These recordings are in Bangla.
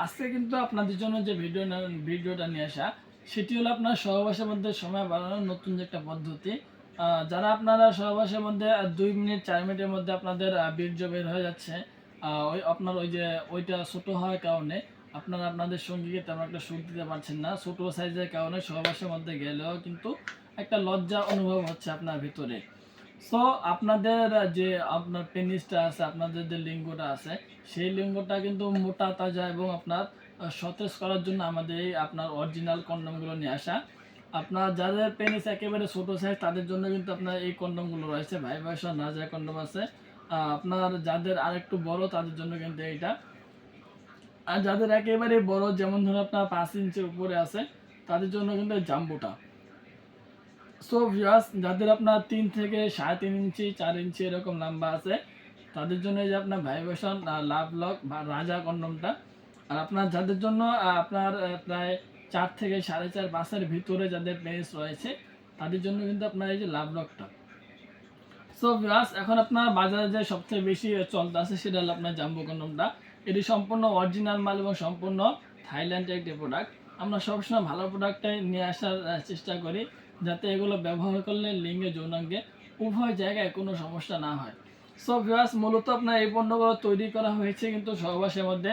আজকে কিন্তু আপনাদের জন্য যে ভিডিওটা নিয়ে আসা সেটি হলো আপনার সহবাসের মধ্যে সময় বাড়ানোর নতুন যে একটা পদ্ধতি। যারা আপনারা সহবাসের মধ্যে 2 মিনিট 4 মিনিটের মধ্যে আপনাদের বীর্য বের হয়ে যাচ্ছে, ওই আপনার ওই যে ওইটা ছোট হওয়ার কারণে আপনারা আপনাদের সঙ্গীকে তেমন একটা সুখ দিতে পারছেন না, ছোট সাইজের কারণে সহবাসের মধ্যে গেলেও কিন্তু একটা লজ্জা অনুভব হচ্ছে আপনার ভিতরে। সো আপনাদের যে আপনার পেনিসটা আছে, আপনাদের যে লিঙ্গটা আছে, সেই লিঙ্গটা কিন্তু মোটা তাজা এবং আপনার সতেজ করার জন্য আমাদের এই আপনার অরিজিনাল কন্ডমগুলো নিয়ে আসা। আপনার যাদের পেনিস একেবারে ছোট সাইজ তাদের জন্য কিন্তু আপনার এই কন্ডমগুলো রয়েছে, ভাইব্রেশন নাজা কন্ডম আছে। আপনার যাদের আরেকটু বড় তাদের জন্য কিন্তু এইটা। আর যাদের একেবারে বড়, যেমন ধরুন আপনার 5 ইঞ্চির উপরে আছে, তাদের জন্য কিন্তু জাম্বোটা। সো ভিউয়ার্স, যাদের আপনার 3 থেকে 3.5 ইঞ্চি 4 ইঞ্চি এরকম লম্বা আছে, তাদের জন্য এই যে আপনার ভাইব্রেশন লাভ লক বা রাজা কন্ডমটা। আর আপনার যাদের জন্য আপনার প্রায় 4 থেকে 4.5 5-এর ভিতরে যাদের পেনিস রয়েছে, তাদের জন্য কিন্তু আপনার এই যে লাভ লকটা। সো ভিউয়ার্স, এখন আপনার বাজারে যে সবচেয়ে বেশি চলতে আছে সেটা হলো আপনার জাম্বো কন্ডমটা। এটি সম্পূর্ণ অরিজিনাল মাল এবং সম্পূর্ণ থাইল্যান্ডের একটি প্রোডাক্ট। আমরা সবসময় ভালো প্রোডাক্টটাই নিয়ে আসার চেষ্টা করি, যাতে এগুলো ব্যবহার করলে লিঙ্গে যৌনাঙ্গে উভয় জায়গায় কোনো সমস্যা না হয়। সো ভিউয়ার্স, মূলত আপনার এই পণ্যগুলো তৈরি করা হয়েছে কিন্তু সহবাসের মধ্যে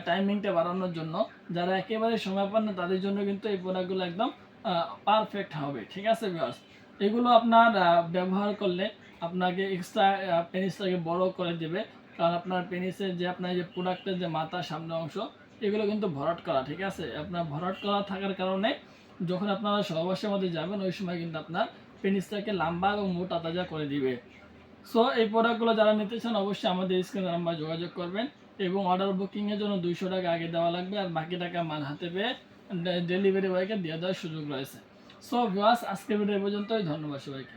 টাইমিংটা বাড়ানোর জন্য। যারা একেবারে সময় পান না তাদের জন্য কিন্তু এই প্রোডাক্টগুলো একদম পারফেক্ট হবে। ঠিক আছে ভিউয়ার্স, এগুলো আপনার ব্যবহার করলে আপনাকে এক্সট্রা পেনিসটাকে বড় করে দেবে। কারণ আপনার পেনিসের যে আপনার যে প্রোডাক্টের যে মাথা সামনের অংশ, এগুলো কিন্তু ভরাট করা। ঠিক আছে, আপনার ভরাট করা থাকার কারণে যখন আপনারা সহবাসের মধ্যে যাবেন ওই সময় কিন্তু আপনার পেনিসটাকে লম্বা এবং মোটা তাজা করে দিবে। সো এই প্রোডাক্টগুলো যারা নিতে চান অবশ্যই আমাদের স্ক্রিনে নাম্বার যোগাযোগ করবেন, এবং অর্ডার বুকিংয়ের জন্য 200 টাকা আগে দেওয়া লাগবে, আর বাকি টাকা মাল হাতে পেয়ে ডেলিভারি বয়কে দিয়ে দেওয়ার সুযোগ রয়েছে। সো ভিউয়ার্স, আজকের ভিডিও এই পর্যন্তই। ধন্যবাদ সবাইকে।